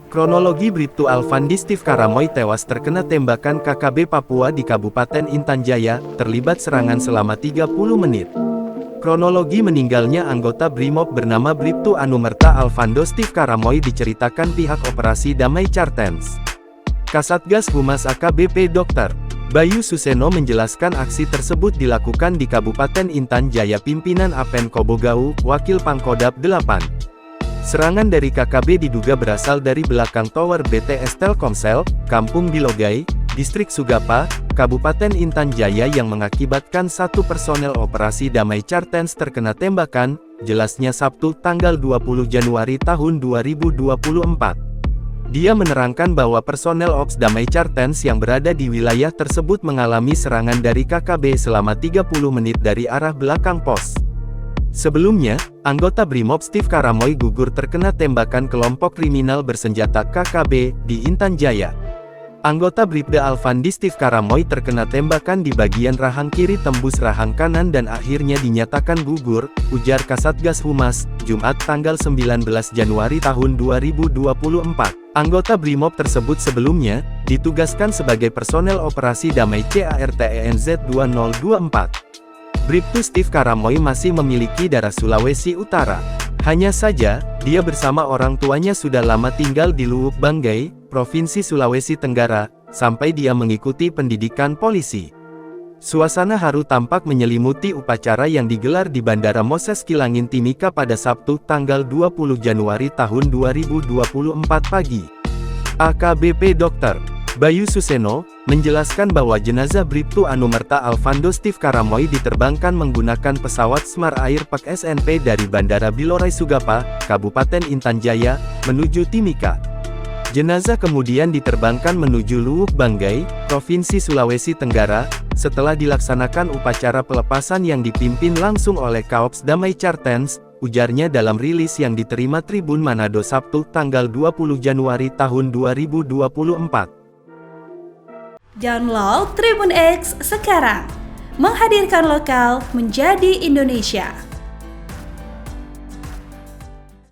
Kronologi Bribtu Alfandi Steve Karamoy tewas terkena tembakan KKB Papua di Kabupaten Intan Jaya, terlibat serangan selama 30 menit. Kronologi meninggalnya anggota Brimob bernama Bribtu Anumerta Alfando Steve Karamoy diceritakan pihak Operasi Damai Cartens. Kasatgas Humas AKBP Dr. Bayu Suseno menjelaskan aksi tersebut dilakukan di Kabupaten Intan Jaya. Pimpinan Apen Kobogau, Wakil Pangkodap 8. Serangan dari KKB diduga berasal dari belakang Tower BTS Telkomsel, Kampung Bilogai, Distrik Sugapa, Kabupaten Intan Jaya yang mengakibatkan satu personel Operasi Damai Cartens terkena tembakan, jelasnya Sabtu tanggal 20 Januari tahun 2024. Dia menerangkan bahwa personel Ops Damai Cartens yang berada di wilayah tersebut mengalami serangan dari KKB selama 30 menit dari arah belakang pos. Sebelumnya, anggota Brimob Steve Karamoy gugur terkena tembakan kelompok kriminal bersenjata KKB di Intan Jaya. Anggota Bribda Alfandi Steve Karamoy terkena tembakan di bagian rahang kiri tembus rahang kanan dan akhirnya dinyatakan gugur, ujar Kasatgas Humas, Jumat tanggal 19 Januari tahun 2024. Anggota Brimob tersebut sebelumnya ditugaskan sebagai personel operasi damai CARTENZ 2024. Bribtu Steve Karamoy masih memiliki darah Sulawesi Utara. Hanya saja, dia bersama orang tuanya sudah lama tinggal di Luwuk Banggai, Provinsi Sulawesi Tenggara, sampai dia mengikuti pendidikan polisi. Suasana haru tampak menyelimuti upacara yang digelar di Bandara Moses Kilangin Timika pada Sabtu tanggal 20 Januari tahun 2024 pagi. AKBP Dr. Bayu Suseno menjelaskan bahwa jenazah Bribtu Anumerta Alfando Steve Karamoy diterbangkan menggunakan pesawat Smart Air Pack SNP dari Bandara Bilorai Sugapa, Kabupaten Intan Jaya, menuju Timika. Jenazah kemudian diterbangkan menuju Luwuk Banggai, Provinsi Sulawesi Tenggara, setelah dilaksanakan upacara pelepasan yang dipimpin langsung oleh Kaops Damai Cartens, ujarnya dalam rilis yang diterima Tribun Manado Sabtu tanggal 20 Januari tahun 2024. Download Tribun X sekarang, menghadirkan lokal menjadi Indonesia.